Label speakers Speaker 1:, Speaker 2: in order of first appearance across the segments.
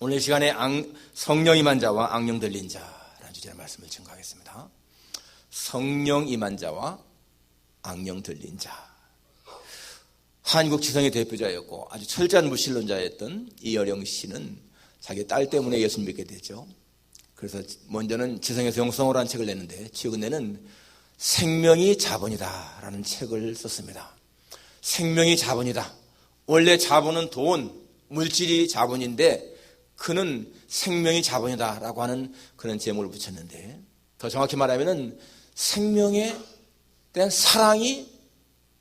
Speaker 1: 오늘 시간에 성령 임한 자와 악령 들린 자라는 주제의 말씀을 증거하겠습니다. 성령 임한 자와 악령 들린 자. 한국 지성의 대표자였고 아주 철저한 무신론자였던 이여령 씨는 자기 딸 때문에 예수 믿게 되죠. 그래서 먼저는 지성에서 영성으로 한 책을 냈는데 최근에는 생명이 자본이다 라는 책을 썼습니다. 생명이 자본이다. 원래 자본은 돈, 물질이 자본인데 그는 생명이 자본이다 라고 하는 그런 제목을 붙였는데, 더 정확히 말하면 생명에 대한 사랑이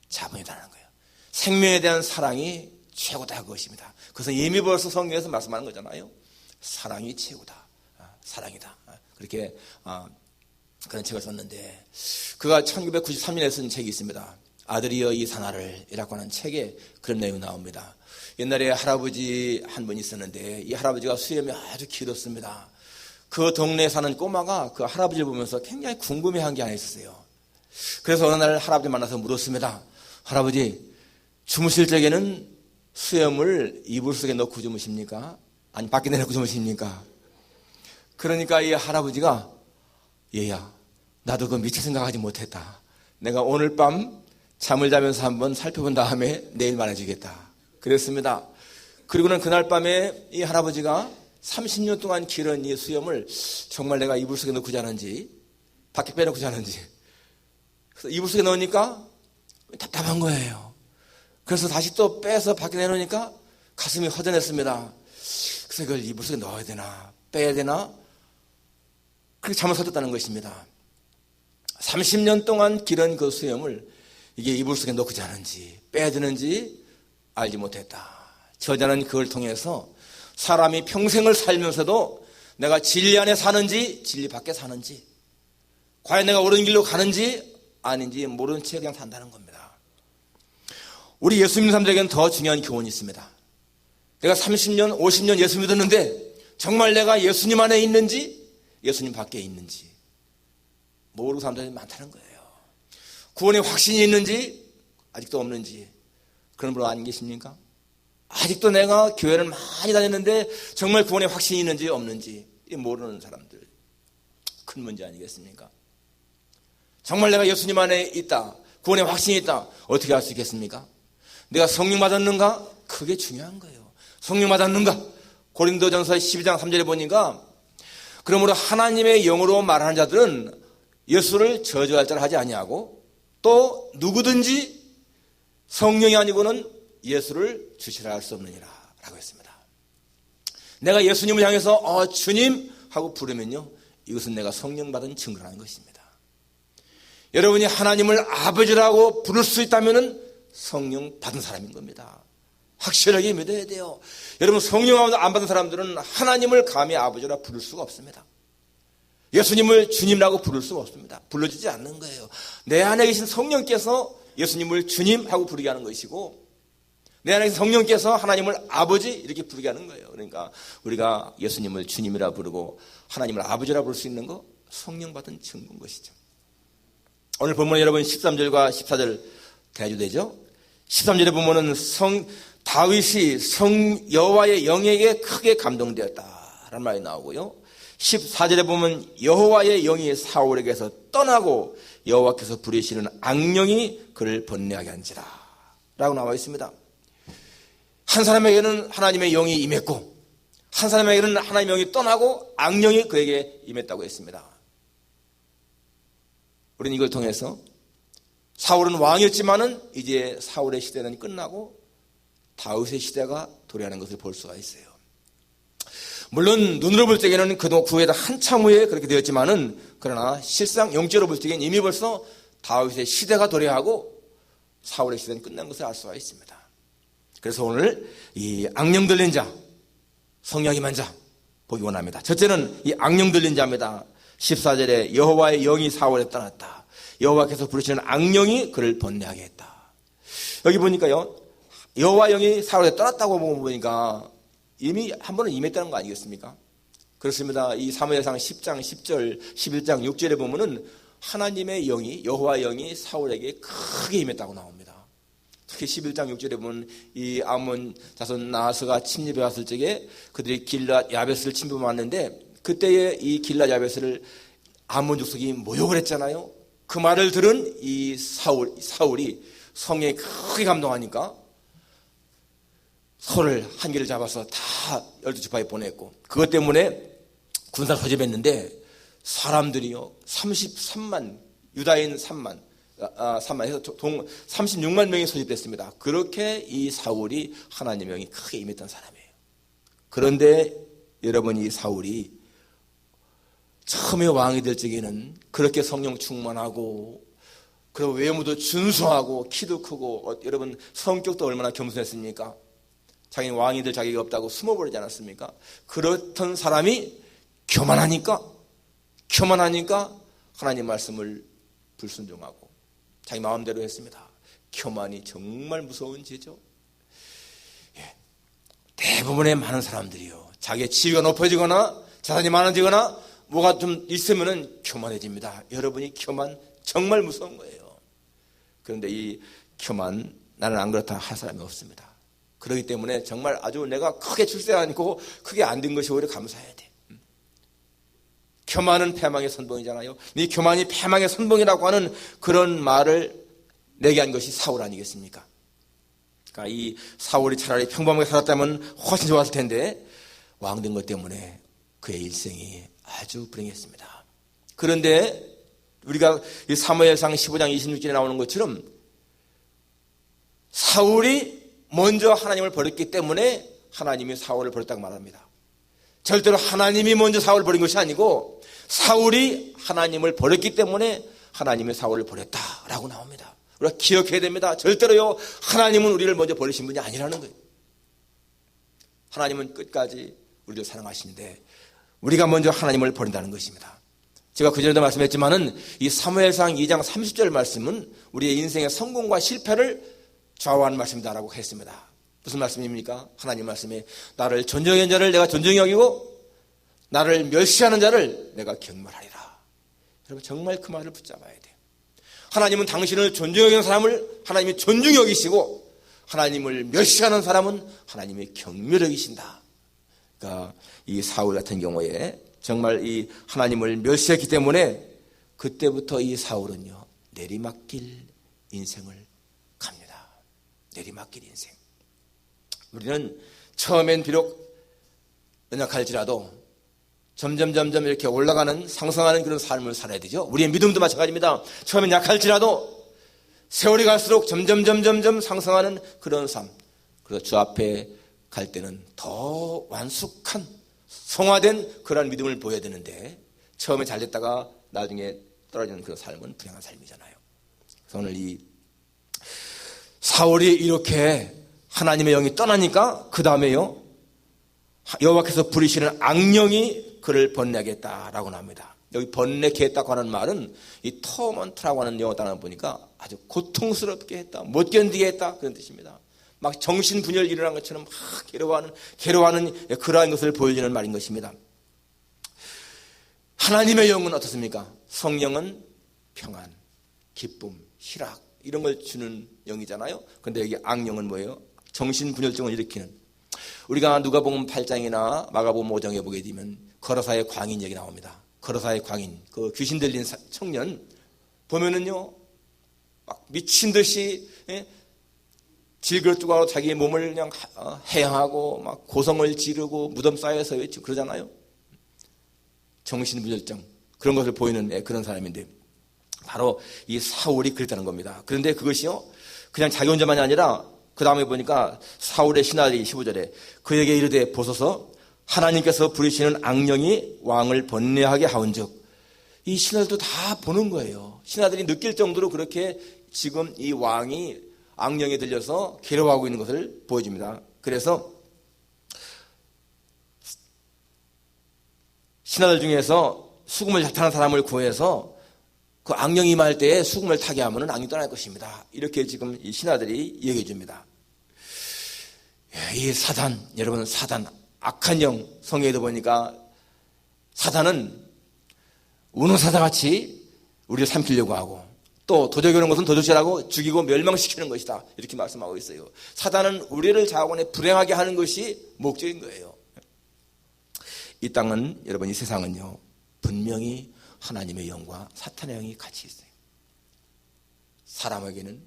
Speaker 1: 자본이다라는 거예요. 생명에 대한 사랑이 최고다 그것입니다. 그래서 이미 벌써 성경에서 말씀하는 거잖아요. 사랑이 최고다. 사랑이다. 그렇게 그런 책을 썼는데, 그가 1993년에 쓴 책이 있습니다. 아들이여 이 산하를 이라고 하는 책에 그런 내용이 나옵니다. 옛날에 할아버지 한 분 있었는데 이 할아버지가 수염이 아주 길었습니다. 그 동네에 사는 꼬마가 그 할아버지를 보면서 굉장히 궁금해한 게 하나 있었어요. 그래서 어느 날 할아버지 만나서 물었습니다. 할아버지, 주무실 적에는 수염을 이불 속에 넣고 주무십니까? 아니 밖에 내놓고 주무십니까? 그러니까 이 할아버지가, 얘야, 나도 그거 미처 생각하지 못했다. 내가 오늘 밤 잠을 자면서 한번 살펴본 다음에 내일 말해주겠다. 그랬습니다. 그리고는 그날 밤에 이 할아버지가 30년 동안 기른 이 수염을 정말 내가 이불 속에 넣고 자는지 밖에 빼놓고 자는지, 그래서 이불 속에 넣으니까 답답한 거예요. 그래서 다시 또 빼서 밖에 내놓으니까 가슴이 허전했습니다. 그래서 이걸 이불 속에 넣어야 되나 빼야 되나 그렇게 잠을 설쳤다는 것입니다. 30년 동안 기른 그 수염을 이게 이불 속에 넣고 자는지 빼야 되는지 알지 못했다. 저자는 그걸 통해서 사람이 평생을 살면서도 내가 진리 안에 사는지 진리 밖에 사는지, 과연 내가 옳은 길로 가는지 아닌지 모르는 채 그냥 산다는 겁니다. 우리 예수 믿는 사람들에게는 더 중요한 교훈이 있습니다. 내가 30년 50년 예수 믿었는데 정말 내가 예수님 안에 있는지 예수님 밖에 있는지 모르는 사람들이 많다는 거예요. 구원의 확신이 있는지 아직도 없는지, 그런 분 아닌 계십니까? 아직도 내가 교회를 많이 다녔는데 정말 구원의 확신이 있는지 없는지 모르는 사람들, 큰 문제 아니겠습니까? 정말 내가 예수님 안에 있다, 구원의 확신이 있다, 어떻게 할 수 있겠습니까? 내가 성령 맞았는가? 그게 중요한 거예요. 성령 맞았는가? 고린도전서 12장 3절에 보니까, 그러므로 하나님의 영으로 말하는 자들은 예수를 저주할 자를 하지 아니하고 또 누구든지 성령이 아니고는 예수를 주시라 할 수 없느니라 라고 했습니다. 내가 예수님을 향해서 주님 하고 부르면요, 이것은 내가 성령 받은 증거라는 것입니다. 여러분이 하나님을 아버지라고 부를 수 있다면 성령 받은 사람인 겁니다. 확실하게 믿어야 돼요. 여러분, 성령 안 받은 사람들은 하나님을 감히 아버지라 부를 수가 없습니다. 예수님을 주님이라고 부를 수가 없습니다. 불러주지 않는 거예요. 내 안에 계신 성령께서 예수님을 주님하고 부르게 하는 것이고, 내 안에 계신 성령께서 하나님을 아버지 이렇게 부르게 하는 거예요. 그러니까 우리가 예수님을 주님이라 부르고 하나님을 아버지라 부를 수 있는 거 성령 받은 증거인 것이죠. 오늘 본문 여러분 13절과 14절 대조되죠. 13절에 보면은 다윗이 여호와의 영에게 크게 감동되었다라는 말이 나오고요. 14절에 보면 여호와의 영이 사울에게서 떠나고 여호와께서 부리시는 악령이 그를 번뇌하게 한지라 라고 나와 있습니다. 한 사람에게는 하나님의 영이 임했고 한 사람에게는 하나님의 영이 떠나고 악령이 그에게 임했다고 했습니다. 우리는 이걸 통해서 사울은 왕이었지만은 이제 사울의 시대는 끝나고 다윗의 시대가 도래하는 것을 볼 수가 있어요. 물론 눈으로 볼 적에는 그동안 그 후에 한참 후에 그렇게 되었지만은, 그러나 실상 영적으로 볼 적에는 이미 벌써 다윗의 시대가 도래하고 사울의 시대는 끝난 것을 알 수가 있습니다. 그래서 오늘 이 악령 들린 자, 성령 임한 자 보기 원합니다. 첫째는 이 악령 들린 자입니다. 14절에 여호와의 영이 사울에 떠났다. 여호와께서 부르시는 악령이 그를 번뇌하게 했다. 여기 보니까요, 여호와 영이 사울에 떠났다고 보니까 이미 한 번은 임했다는 거 아니겠습니까? 그렇습니다. 이 사무엘상 10장 10절 11장 6절에 보면은 하나님의 영이, 여호와 영이 사울에게 크게 임했다고 나옵니다. 특히 11장 6절에 보면 이 아몬 자손 나하스가 침입해 왔을 적에 그들이 길랏 야베스를 침입해 왔는데 그때에 이 길랏 야베스를 아몬 족속이 모욕을 했잖아요. 그 말을 들은 이 사울이 성에 크게 감동하니까 소를 한 개를 잡아서 다 12지파에 보냈고 그것 때문에 군사 소집했는데 사람들이요 33만 유다인 3만 해서 36만 명이 소집됐습니다. 그렇게 이 사울이 하나님의 영이 크게 임했던 사람이에요. 그런데 여러분 이 사울이 처음에 왕이 될 적에는 그렇게 성령 충만하고 그리고 외모도 준수하고 키도 크고 여러분 성격도 얼마나 겸손했습니까? 자기는 왕이 될 자격이 없다고 숨어버리지 않았습니까? 그렇던 사람이 교만하니까 하나님 말씀을 불순종하고 자기 마음대로 했습니다. 교만이 정말 무서운 죄죠. 대부분의 많은 사람들이요 자기의 지위가 높아지거나 자산이 많아지거나 뭐가 좀 있으면은 교만해집니다. 여러분이 교만 정말 무서운 거예요. 그런데 이 교만 나는 안 그렇다 할 사람이 없습니다. 그렇기 때문에 정말 아주 내가 크게 출세하고 크게 안 된 것이 오히려 감사해야 돼. 교만은 패망의 선봉이잖아요. 이 교만이 패망의 선봉이라고 하는 그런 말을 내게 한 것이 사울 아니겠습니까? 그러니까 이 사울이 차라리 평범하게 살았다면 훨씬 좋았을 텐데 왕 된 것 때문에 그의 일생이 아주 불행했습니다. 그런데 우리가 이 사무엘상 15장 26절에 나오는 것처럼 사울이 먼저 하나님을 버렸기 때문에 하나님이 사울을 버렸다고 말합니다. 절대로 하나님이 먼저 사울을 버린 것이 아니고 사울이 하나님을 버렸기 때문에 하나님이 사울을 버렸다라고 나옵니다. 우리가 기억해야 됩니다. 절대로요 하나님은 우리를 먼저 버리신 분이 아니라는 거예요. 하나님은 끝까지 우리를 사랑하시는데 우리가 먼저 하나님을 버린다는 것입니다. 제가 그전에도 말씀했지만은 이 사무엘상 2장 30절 말씀은 우리의 인생의 성공과 실패를 좌우하는 말씀이다라고 했습니다. 무슨 말씀입니까? 하나님 말씀에 나를 존경하는 자를 내가 존경히 여기고 나를 멸시하는 자를 내가 경멸하리라. 여러분 정말 그 말을 붙잡아야 돼요. 하나님은 당신을 존경하는 사람을 하나님이 존중히 여기시고 하나님을 멸시하는 사람은 하나님이 경멸히 여기신다. 그러니까 이 사울 같은 경우에 정말 이 하나님을 멸시했기 때문에 그때부터 이 사울은요 내리막길 인생을 갑니다. 내리막길 인생. 우리는 처음엔 비록 연약할지라도 점점 이렇게 올라가는 상승하는 그런 삶을 살아야 되죠. 우리의 믿음도 마찬가지입니다. 처음엔 약할지라도 세월이 갈수록 점점 상승하는 그런 삶. 그래서 주 앞에 갈 때는 더 완숙한 성화된 그런 믿음을 보여야 되는데 처음에 잘 됐다가 나중에 떨어지는 그런 삶은 불행한 삶이잖아요. 그래서 오늘 이 사울이 이렇게 하나님의 영이 떠나니까 그 다음에요 여호와께서 부리시는 악령이 그를 번뇌하겠다라고 합니다. 여기 번뇌케 했다고 하는 말은 이 터먼트라고 하는 영어 단어 보니까 아주 고통스럽게 했다, 못 견디게 했다 그런 뜻입니다. 막 정신분열 일어난 것처럼 막 괴로워하는 그러한 것을 보여주는 말인 것입니다. 하나님의 영은 어떻습니까? 성령은 평안, 기쁨, 희락 이런 걸 주는 영이잖아요. 그런데 여기 악령은 뭐예요? 정신분열증을 일으키는. 우리가 누가복음 8장이나 마가복음 5장에 보게 되면 거라사의 광인 얘기 나옵니다. 거라사의 광인, 그 귀신 들린 청년 보면은요 막 미친 듯이 질그릇두고 자기의 몸을 그냥 해양하고 막 고성을 지르고 무덤 쌓여서 외치고 그러잖아요. 정신분열증 그런 것을 보이는 그런 사람인데 바로 이 사울이 그랬다는 겁니다. 그런데 그것이요 그냥 자기 혼자만이 아니라 그 다음에 보니까 사울의 신하들이 15절에 그에게 이르되 보소서 하나님께서 부리시는 악령이 왕을 번뇌하게 하온즉 이 신하들도 다 보는 거예요. 신하들이 느낄 정도로 그렇게 지금 이 왕이 악령에 들려서 괴로워하고 있는 것을 보여줍니다. 그래서 신하들 중에서 수금을 잘 타는 사람을 구해서 그 악령이 임할 때에 수금을 타게 하면 악령이 떠날 것입니다. 이렇게 지금 이 신하들이 얘기해 줍니다. 이 사단, 여러분 사단, 악한 영, 성경에도 보니까 사단은 우는 사자같이 우리를 삼키려고 하고 또 도적이 오는 것은 도적질하고 죽이고 멸망시키는 것이다. 이렇게 말씀하고 있어요. 사단은 우리를 자원에 불행하게 하는 것이 목적인 거예요. 이 땅은, 여러분, 이 세상은요, 분명히 하나님의 영과 사탄의 영이 같이 있어요. 사람에게는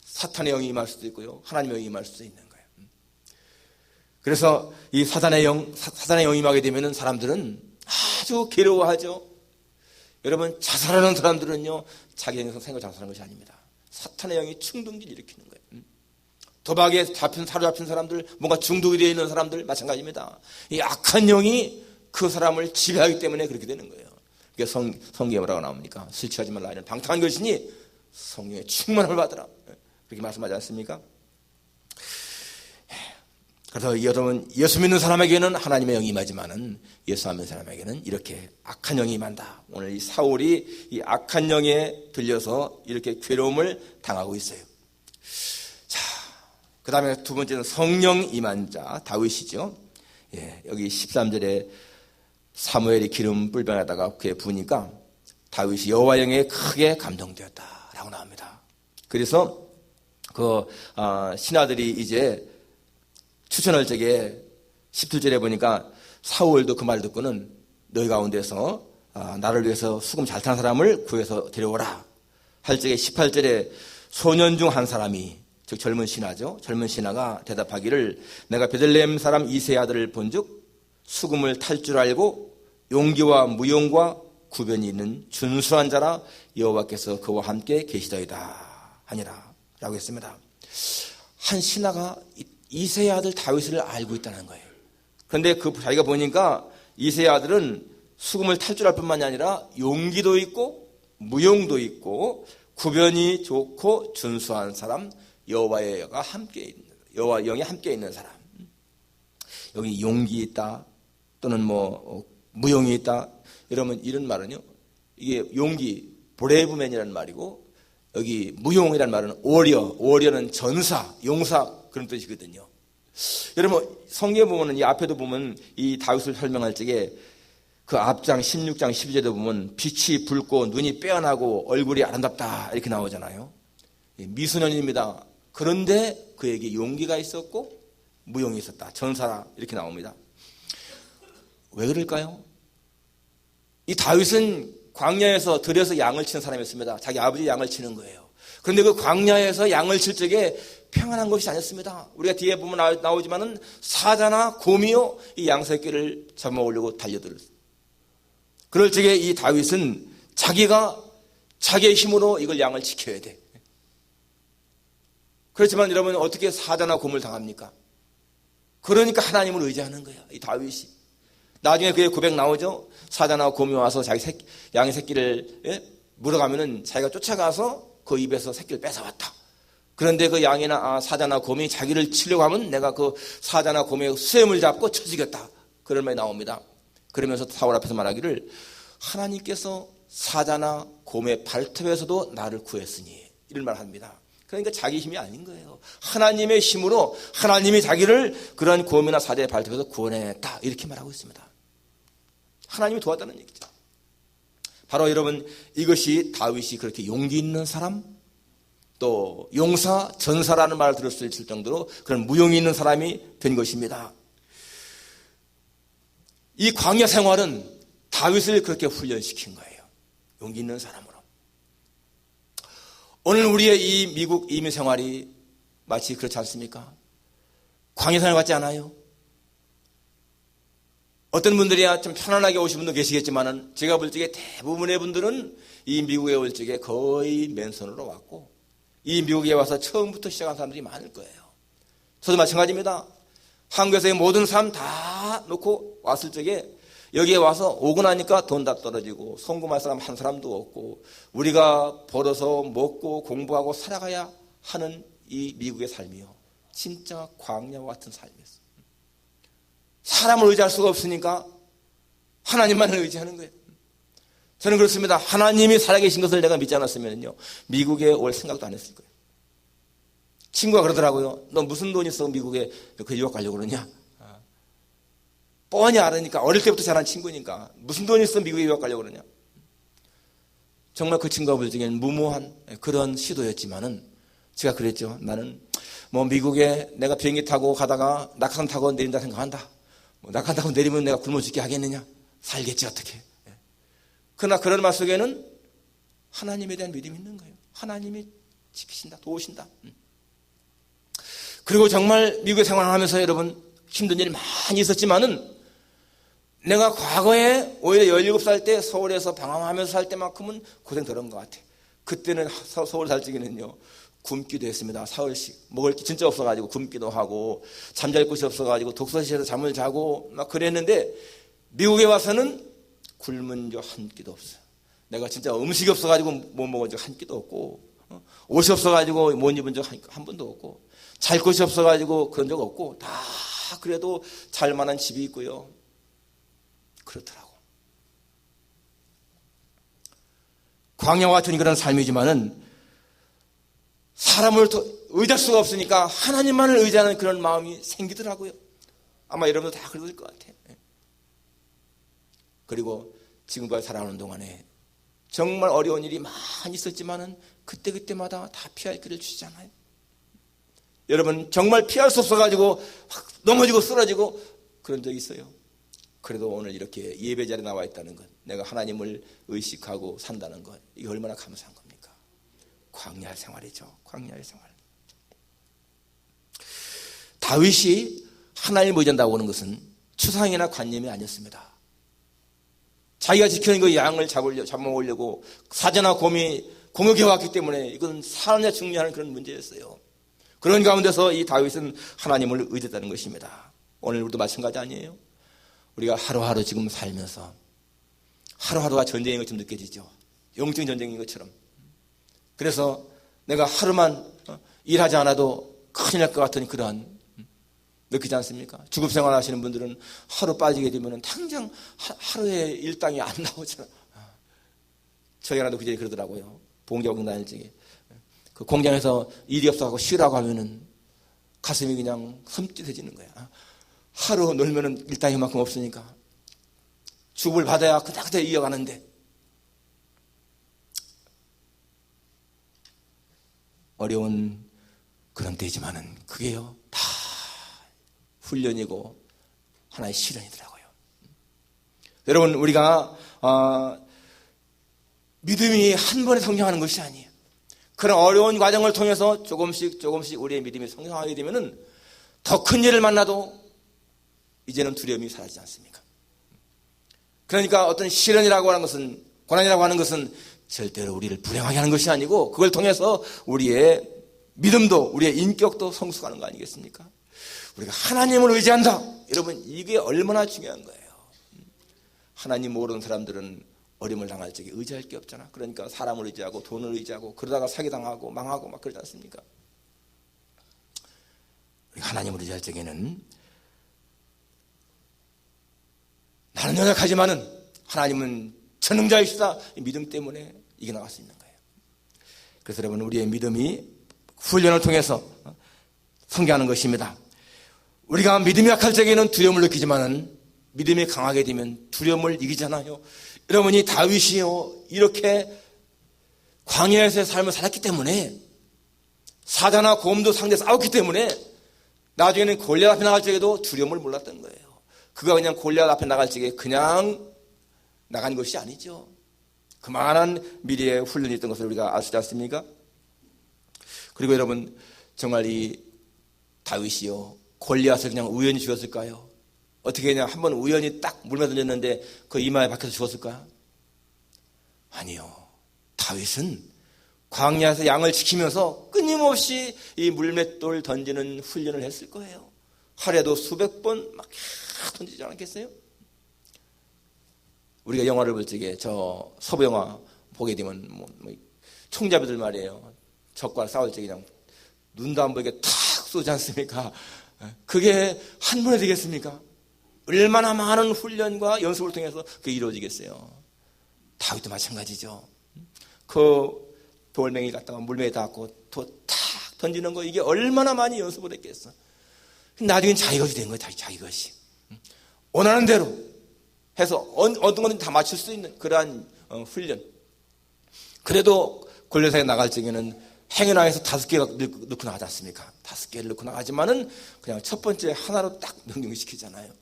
Speaker 1: 사탄의 영이 임할 수도 있고요, 하나님의 영이 임할 수도 있는 거예요. 그래서 이 사탄의 영이 임하게 되면 사람들은 아주 괴로워하죠. 여러분, 자살하는 사람들은요, 자기 영에서 생각 자살하는 것이 아닙니다. 사탄의 영이 충동질 일으키는 거예요. 도박에 사로잡힌 사람들, 뭔가 중독이 되어 있는 사람들 마찬가지입니다. 이 악한 영이 그 사람을 지배하기 때문에 그렇게 되는 거예요. 그게 성경에 뭐라고 나옵니까? 술 취하지 말라 이는 방탕한 것이니 성령의 충만함을 받으라. 그렇게 말씀하지 않습니까? 그래서 여러분, 예수 믿는 사람에게는 하나님의 영이 임하지만은 예수 안 믿는 사람에게는 이렇게 악한 영이 임한다. 오늘 이 사울이 이 악한 영에 들려서 이렇게 괴로움을 당하고 있어요. 자, 그 다음에 두 번째는 성령 임한 자 다윗이죠. 예, 여기 13절에 사무엘이 기름 뿔병에다가 그에 부으니까 다윗이 여호와 영에 크게 감동되었다라고 나옵니다. 그래서 그 신하들이 이제 추천할 적에 17절에 보니까 사울도 그 말을 듣고는 너희 가운데서 나를 위해서 수금 잘 타는 사람을 구해서 데려오라 할 적에 18절에 소년 중 한 사람이, 즉 젊은 신하죠, 젊은 신하가 대답하기를 내가 베들레헴 사람 이새의 아들을 본즉 수금을 탈 줄 알고 용기와 무용과 구변이 있는 준수한 자라 여호와께서 그와 함께 계시더이다 하니라 라고 했습니다. 한 신하가 이새의 아들 다윗을 알고 있다는 거예요. 그런데 자기가 보니까 이새의 아들은 수금을 탈 줄 알 뿐만이 아니라 용기도 있고 무용도 있고 구변이 좋고 준수한 사람, 여호와의 영이 함께 있는 사람. 여기 용기 있다 또는 무용이 있다. 여러분, 이런 말은요, 이게 용기, 브레이브맨이라는 말이고, 여기 무용이라는 말은 오리어는 전사, 용사 그런 뜻이거든요. 여러분, 성경에 보면은 이 앞에도 보면 이 다윗을 설명할 적에 그 앞장 16장 12절에도 보면 빛이 붉고 눈이 빼어나고 얼굴이 아름답다 이렇게 나오잖아요. 미소년입니다. 그런데 그에게 용기가 있었고 무용이 있었다. 전사라 이렇게 나옵니다. 왜 그럴까요? 이 다윗은 광야에서 들에서 양을 치는 사람이었습니다. 자기 아버지 양을 치는 거예요. 그런데 그 광야에서 양을 칠 적에 평안한 것이 아니었습니다. 우리가 뒤에 보면 나오지만은 사자나 곰이요 이 양새끼를 잡아먹으려고 달려들었어요. 그럴 적에 이 다윗은 자기가 자기의 힘으로 이걸 양을 지켜야 돼. 그렇지만 여러분, 어떻게 사자나 곰을 당합니까? 그러니까 하나님을 의지하는 거예요, 이 다윗이. 나중에 그의 고백 나오죠. 사자나 곰이 와서 자기 양의 새끼를 물어가면은 자기가 쫓아가서 그 입에서 새끼를 뺏어왔다. 그런데 그 양이나 사자나 곰이 자기를 치려고 하면 내가 그 사자나 곰의 수염을 잡고 쳐 죽였다. 그런 말이 나옵니다. 그러면서 사울 앞에서 말하기를 하나님께서 사자나 곰의 발톱에서도 나를 구했으니 이런 말을 합니다. 그러니까 자기 힘이 아닌 거예요. 하나님의 힘으로 하나님이 자기를 그런 곰이나 사자의 발톱에서 구원했다 이렇게 말하고 있습니다. 하나님이 도왔다는 얘기죠. 바로 여러분, 이것이 다윗이 그렇게 용기 있는 사람, 또 용사, 전사라는 말을 들을 수 있을 정도로 그런 무용이 있는 사람이 된 것입니다. 이 광야 생활은 다윗을 그렇게 훈련시킨 거예요. 용기 있는 사람으로. 오늘 우리의 이 미국 이민 생활이 마치 그렇지 않습니까? 광야 생활 같지 않아요? 어떤 분들이야 좀 편안하게 오신 분도 계시겠지만은 제가 볼 적에 대부분의 분들은 이 미국에 올 적에 거의 맨손으로 왔고 이 미국에 와서 처음부터 시작한 사람들이 많을 거예요. 저도 마찬가지입니다. 한국에서의 모든 삶 다 놓고 왔을 적에 여기에 와서 오고 나니까 돈 다 떨어지고 송금할 사람 한 사람도 없고 우리가 벌어서 먹고 공부하고 살아가야 하는 이 미국의 삶이요. 진짜 광야와 같은 삶이었어요. 사람을 의지할 수가 없으니까 하나님만을 의지하는 거예요. 저는 그렇습니다. 하나님이 살아계신 것을 내가 믿지 않았으면요 미국에 올 생각도 안 했을 거예요. 친구가 그러더라고요. 너 무슨 돈 있어 미국에 그 유학 가려고 그러냐? 뻔히 알으니까 어릴 때부터 자란 친구니까 무슨 돈 있어 미국에 유학 가려고 그러냐? 정말 그 친구가 볼 적에는 무모한 그런 시도였지만은 제가 그랬죠. 나는 뭐 미국에 내가 비행기 타고 가다가 낙하산 타고 내린다 생각한다. 뭐 낙하산 타고 내리면 내가 굶어 죽게 하겠느냐? 살겠지 어떻게. 그러나 그런 말 속에는 하나님에 대한 믿음이 있는 거예요. 하나님이 지키신다, 도우신다. 그리고 정말 미국에 생활하면서 여러분 힘든 일이 많이 있었지만은 내가 과거에 오히려 17살 때 서울에서 방황하면서 살 때만큼은 고생 덜한 것 같아. 그때는 서울 살 적에는요 굶기도 했습니다. 사흘씩 먹을 게 진짜 없어가지고 굶기도 하고 잠잘 곳이 없어가지고 독서실에서 잠을 자고 막 그랬는데 미국에 와서는 굶은 적 한 끼도 없어요. 내가 진짜 음식이 없어가지고 못 먹은 적 한 끼도 없고 옷이 없어가지고 못 입은 적 한 번도 없고 잘 곳이 없어가지고 그런 적 없고 다 그래도 잘 만한 집이 있고요. 그렇더라고. 광야와 같은 그런 삶이지만은 사람을 의지할 수가 없으니까 하나님만을 의지하는 그런 마음이 생기더라고요. 아마 여러분도 다 그러실 것 같아요. 그리고 지금까지 살아오는 동안에 정말 어려운 일이 많이 있었지만은 그때마다 다 피할 길을 주시잖아요. 여러분 정말 피할 수 없어가지고 확 넘어지고 쓰러지고 그런 적이 있어요. 그래도 오늘 이렇게 예배 자리에 나와 있다는 것, 내가 하나님을 의식하고 산다는 것, 이게 얼마나 감사한 겁니까? 광야 생활이죠. 광야 생활. 다윗이 하나님을 의지한다고 하는 것은 추상이나 관념이 아니었습니다. 자기가 지키는 그 양을 잡아먹으려고 사자나 곰이 공격해왔기 때문에 이건 살아나 죽냐는 그런 문제였어요. 그런 가운데서 이 다윗은 하나님을 의지했다는 것입니다. 오늘 우리도 마찬가지 아니에요? 우리가 하루하루 지금 살면서 하루하루가 전쟁인 것처럼 느껴지죠. 영적인 전쟁인 것처럼. 그래서 내가 하루만 일하지 않아도 큰일 날 것 같은 그러한 느끼지 않습니까? 주급생활 하시는 분들은 하루 빠지게 되면 당장 하루에 일당이 안 나오잖아. 저희 하나도 그전에 그러더라고요. 봉제공 다닐 적에. 그 공장에서 일이 없어서 쉬라고 하면은 가슴이 그냥 섬찟해지는 거야. 하루 놀면은 일당이 만큼 없으니까 주급을 받아야 그때 이어가는데 어려운 그런 때지만은 그게요 다 훈련이고 하나의 시련이더라고요. 여러분 우리가 믿음이 한 번에 성장하는 것이 아니에요. 그런 어려운 과정을 통해서 조금씩 우리의 믿음이 성장하게 되면은 더 큰 일을 만나도 이제는 두려움이 사라지지 않습니까? 그러니까 어떤 시련이라고 하는 것은, 고난이라고 하는 것은 절대로 우리를 불행하게 하는 것이 아니고 그걸 통해서 우리의 믿음도 우리의 인격도 성숙하는 거 아니겠습니까? 우리가 하나님을 의지한다. 여러분 이게 얼마나 중요한 거예요. 하나님 모르는 사람들은 어려움을 당할 적에 의지할 게 없잖아. 그러니까 사람을 의지하고 돈을 의지하고 그러다가 사기당하고 망하고 막 그러지 않습니까? 우리가 하나님을 의지할 적에는 나는 연약하지만은 하나님은 전능자이시다. 믿음 때문에 이겨나갈 수 있는 거예요. 그래서 여러분 우리의 믿음이 훈련을 통해서 성장하는 것입니다. 우리가 믿음이 약할 적에는 두려움을 느끼지만은 믿음이 강하게 되면 두려움을 이기잖아요. 여러분이 다윗이요 이렇게 광야에서의 삶을 살았기 때문에 사자나 곰도 상대에 싸웠기 때문에 나중에는 골리앗 앞에 나갈 적에도 두려움을 몰랐던 거예요. 그가 그냥 골리앗 앞에 나갈 적에 그냥 나간 것이 아니죠. 그만한 미래의 훈련이 있던 것을 우리가 알 수 있지 않습니까? 그리고 여러분 정말 이 다윗이요 골리앗을 그냥 우연히 죽였을까요? 어떻게 그냥 한번 우연히 딱 물에 던졌는데 그 이마에 박혀서 죽었을까요? 아니요. 다윗은 광야에서 양을 지키면서 끊임없이 이 물맷돌 던지는 훈련을 했을 거예요. 하루에도 수백 번 막 던지지 않았겠어요? 우리가 영화를 볼 적에 저 서부 영화 보게 되면 뭐 총잡이들 말이에요. 적과 싸울 적에 그냥 눈도 안 보이게 탁 쏘지 않습니까? 그게 한 번에 되겠습니까? 얼마나 많은 훈련과 연습을 통해서 그게 이루어지겠어요. 다윗도 마찬가지죠. 그 돌멩이 갖다가 물매에 닿고 탁 던지는 거 이게 얼마나 많이 연습을 했겠어. 나중엔 자기 것이 된 거예요. 자기 것이. 원하는 대로 해서 어떤 건지 다 맞출 수 있는 그러한 훈련. 그래도 골리앗에게 나갈 적에는 행여나해서 5개가 넣고 나가지 않습니까? 5개를 넣고 나가지만은 그냥 첫 번째 하나로 딱 명령시키잖아요.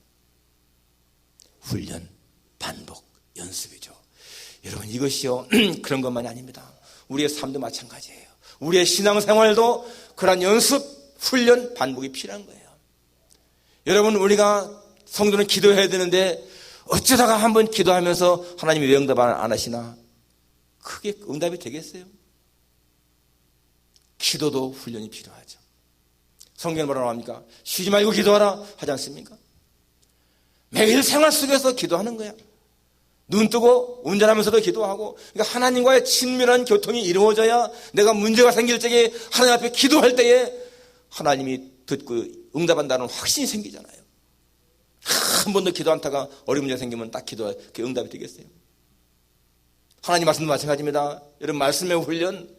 Speaker 1: 훈련, 반복, 연습이죠. 여러분, 이것이요 그런 것만이 아닙니다. 우리의 삶도 마찬가지예요. 우리의 신앙생활도 그런 연습, 훈련, 반복이 필요한 거예요. 여러분, 우리가 성도는 기도해야 되는데 어쩌다가 한번 기도하면서 하나님이 왜 응답 안 하시나? 그게 응답이 되겠어요? 기도도 훈련이 필요하죠. 성경에 뭐라고 합니까? 쉬지 말고 기도하라 하지 않습니까? 매일 생활 속에서 기도하는 거야. 눈 뜨고 운전하면서도 기도하고, 그러니까 하나님과의 친밀한 교통이 이루어져야 내가 문제가 생길 적에 하나님 앞에 기도할 때에 하나님이 듣고 응답한다는 확신이 생기잖아요. 한 번도 기도 않다가 어려운 문제 생기면 딱 기도할 그 응답이 되겠어요? 하나님 말씀도 마찬가지입니다. 여러분, 말씀의 훈련,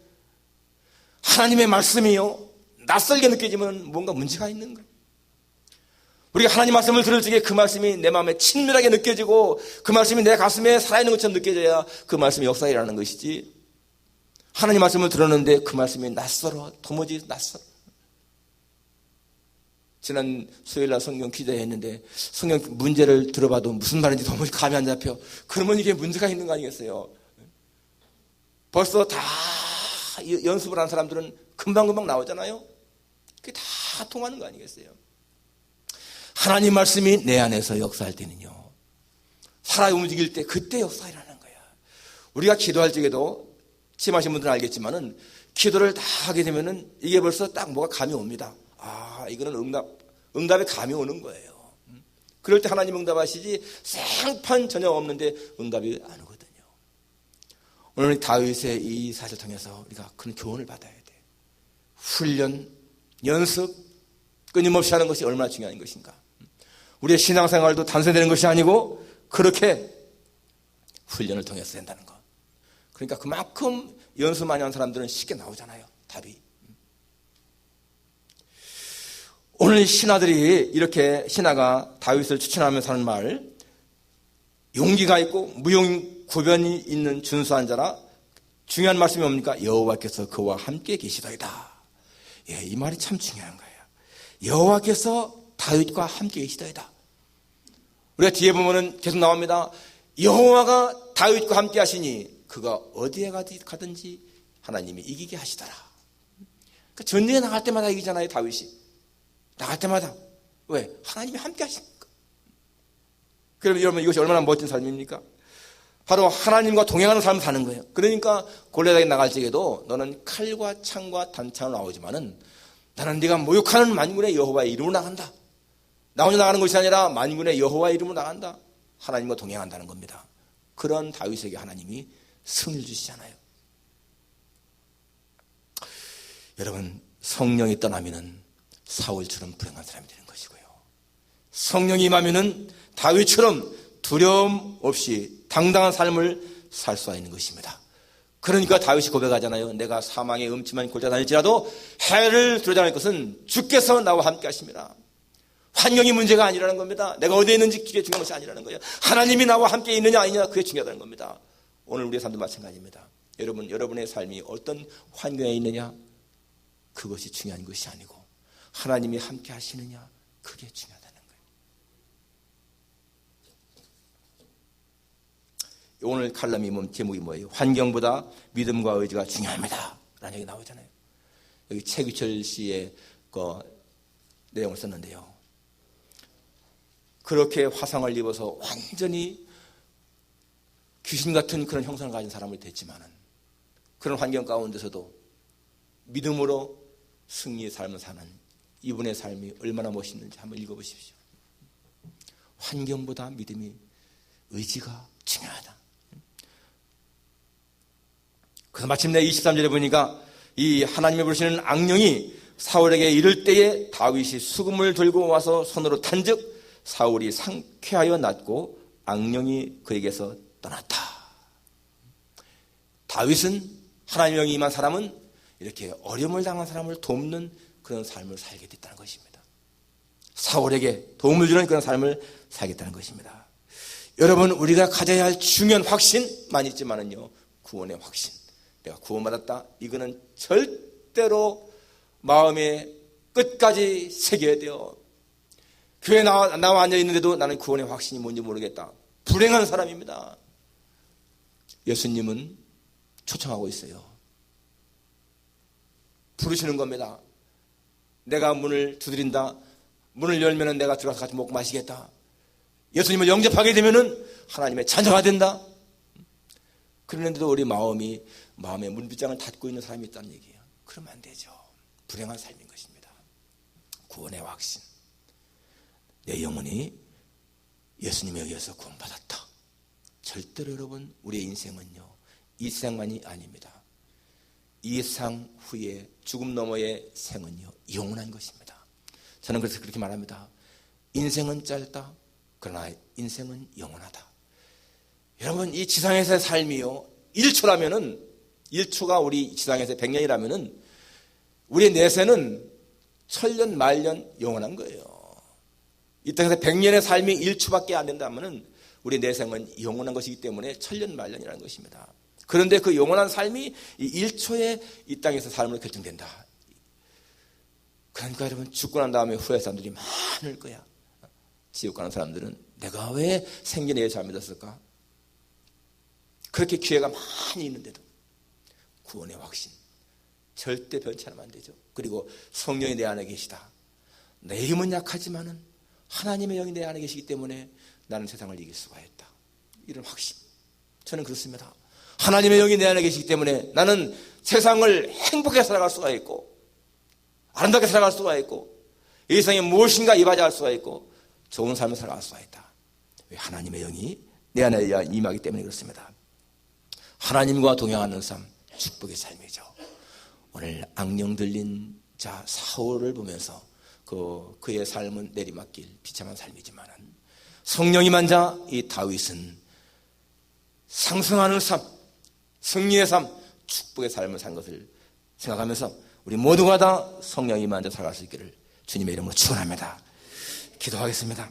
Speaker 1: 하나님의 말씀이요 낯설게 느껴지면 뭔가 문제가 있는 거예요. 우리가 하나님 말씀을 들을 적에 그 말씀이 내 마음에 친밀하게 느껴지고 그 말씀이 내 가슴에 살아있는 것처럼 느껴져야 그 말씀이 역사에 일어나는 것이지, 하나님 말씀을 들었는데 그 말씀이 낯설어, 도무지 낯설어. 지난 수요일날 성경 기도했는데 성경 문제를 들어봐도 무슨 말인지 도무지 감이 안 잡혀. 그러면 이게 문제가 있는 거 아니겠어요? 벌써 다 연습을 한 사람들은 금방금방 나오잖아요. 그게 다 통하는 거 아니겠어요? 하나님 말씀이 내 안에서 역사할 때는요, 살아 움직일 때 그때 역사가 일어나는 거야. 우리가 기도할 적에도 침하신 분들은 알겠지만은 기도를 다 하게 되면은 이게 벌써 딱 뭐가 감이 옵니다. 아, 이거는 응답의 감이 오는 거예요. 그럴 때 하나님 응답하시지 생판 전혀 없는데 응답이 안 오거든요. 오늘 다윗의 이 사실을 통해서 우리가 큰 교훈을 받아야 돼. 훈련, 연습, 끊임없이 하는 것이 얼마나 중요한 것인가. 우리의 신앙생활도 단순되는 것이 아니고 그렇게 훈련을 통해서 된다는 것. 그러니까 그만큼 연습 많이 한 사람들은 쉽게 나오잖아요, 답이. 오늘 신하들이 이렇게 신하가 다윗을 추천하면서 하는 말, 용기가 있고 무용구변이 있는 준수한 자라. 중요한 말씀이 뭡니까? 여호와께서 그와 함께 계시더이다. 예, 이 말이 참 중요한 거예요. 여호와께서 다윗과 함께 계시더이다. 우리가 뒤에 보면은 계속 나옵니다. 여호와가 다윗과 함께 하시니 그가 어디에 가든지 하나님이 이기게 하시더라. 그러니까 전쟁에 나갈 때마다 이기잖아요, 다윗이. 나갈 때마다. 왜? 하나님이 함께 하시니까. 그러면 여러분, 이것이 얼마나 멋진 삶입니까? 바로 하나님과 동행하는 삶을 사는 거예요. 그러니까 골리앗에게 나갈 적에도 너는 칼과 창과 단창으로 나오지만은 나는 네가 모욕하는 만군의 여호와의 이름으로 나간다. 나 혼자 나가는 것이 아니라 만군의 여호와의 이름으로 나간다. 하나님과 동행한다는 겁니다. 그런 다윗에게 하나님이 승리를 주시잖아요. 여러분, 성령이 떠나면은 사울처럼 불행한 사람이 되는 것이고요, 성령이 임하면은 다윗처럼 두려움 없이 당당한 삶을 살 수 있는 것입니다. 그러니까 다윗이 고백하잖아요. 내가 사망의 음침한 골짜 다닐지라도 해를 두려워할 것은 주께서 나와 함께 하십니다. 환경이 문제가 아니라는 겁니다. 내가 어디에 있는지 그게 중요한 것이 아니라는 거예요. 하나님이 나와 함께 있느냐 아니냐, 그게 중요하다는 겁니다. 오늘 우리의 삶도 마찬가지입니다. 여러분, 여러분의 삶이 어떤 환경에 있느냐, 그것이 중요한 것이 아니고 하나님이 함께 하시느냐, 그게 중요하다는 거예요. 오늘 칼럼이 제목이 뭐예요? 환경보다 믿음과 의지가 중요합니다 라는 얘기 나오잖아요. 여기 최규철 씨의 그 내용을 썼는데요, 그렇게 화상을 입어서 완전히 귀신 같은 그런 형상을 가진 사람이 됐지만은 그런 환경 가운데서도 믿음으로 승리의 삶을 사는 이분의 삶이 얼마나 멋있는지 한번 읽어보십시오. 환경보다 믿음이, 의지가 중요하다. 그래서 마침내 23절에 보니까 이 하나님이 부르시는 악령이 사울에게 이를 때에 다윗이 수금을 들고 와서 손으로 탄즉 사울이 상쾌하여 낫고 악령이 그에게서 떠났다. 다윗은 하나님의 영이 임한 사람은 이렇게 어려움을 당한 사람을 돕는 그런 삶을 살게 됐다는 것입니다. 사울에게 도움을 주는 그런 삶을 살겠다는 것입니다. 여러분, 우리가 가져야 할 중요한 확신만 있지만은요, 구원의 확신. 내가 구원받았다. 이거는 절대로 마음에 끝까지 새겨야 돼요. 교회에 나와 앉아있는데도 나는 구원의 확신이 뭔지 모르겠다. 불행한 사람입니다. 예수님은 초청하고 있어요. 부르시는 겁니다. 내가 문을 두드린다. 문을 열면 내가 들어가서 같이 먹고 마시겠다. 예수님을 영접하게 되면 하나님의 자녀가 된다. 그런데도 우리 마음에 문빗장을 닫고 있는 사람이 있다는 얘기예요. 그러면 안 되죠. 불행한 삶인 것입니다. 구원의 확신. 내 영혼이 예수님에 의해서 구원받았다. 절대로 여러분, 우리의 인생은요, 이 생만이 아닙니다. 이 상 후에 죽음 너머의 생은요, 영원한 것입니다. 저는 그래서 그렇게 말합니다. 인생은 짧다. 그러나 인생은 영원하다. 여러분, 이 지상에서의 삶이요, 1초가 우리 지상에서 100년이라면은 우리의 내세는 천년 만년 영원한 거예요. 이 땅에서 100년의 삶이 1초밖에 안 된다면은 우리 내생은 영원한 것이기 때문에 천년 만년이라는 것입니다. 그런데 그 영원한 삶이 이 1초에 이 땅에서 삶으로 결정된다. 그러니까 여러분, 죽고 난 다음에 후회 사람들이 많을 거야. 지옥 가는 사람들은 내가 왜 생전에 예수 안 믿었을까? 그렇게 기회가 많이 있는데도 구원의 확신 절대 변치 않으면 안 되죠. 그리고 성령이 내 안에 계시다. 내 힘은 약하지만은 하나님의 영이 내 안에 계시기 때문에 나는 세상을 이길 수가 있다. 이런 확신. 저는 그렇습니다. 하나님의 영이 내 안에 계시기 때문에 나는 세상을 행복하게 살아갈 수가 있고 아름답게 살아갈 수가 있고 이 세상에 무엇인가 이바지할 수가 있고 좋은 삶을 살아갈 수가 있다. 왜? 하나님의 영이 내 안에 임하기 때문에 그렇습니다. 하나님과 동행하는 삶, 축복의 삶이죠. 오늘 악령 들린 자 사울을 보면서 그의 삶은 내리막길 비참한 삶이지만 성령이 만자 이 다윗은 상승하는 삶, 승리의 삶, 축복의 삶을 산 것을 생각하면서 우리 모두가 다 성령이 만자 살아갈 수 있기를 주님의 이름으로 축원합니다. 기도하겠습니다.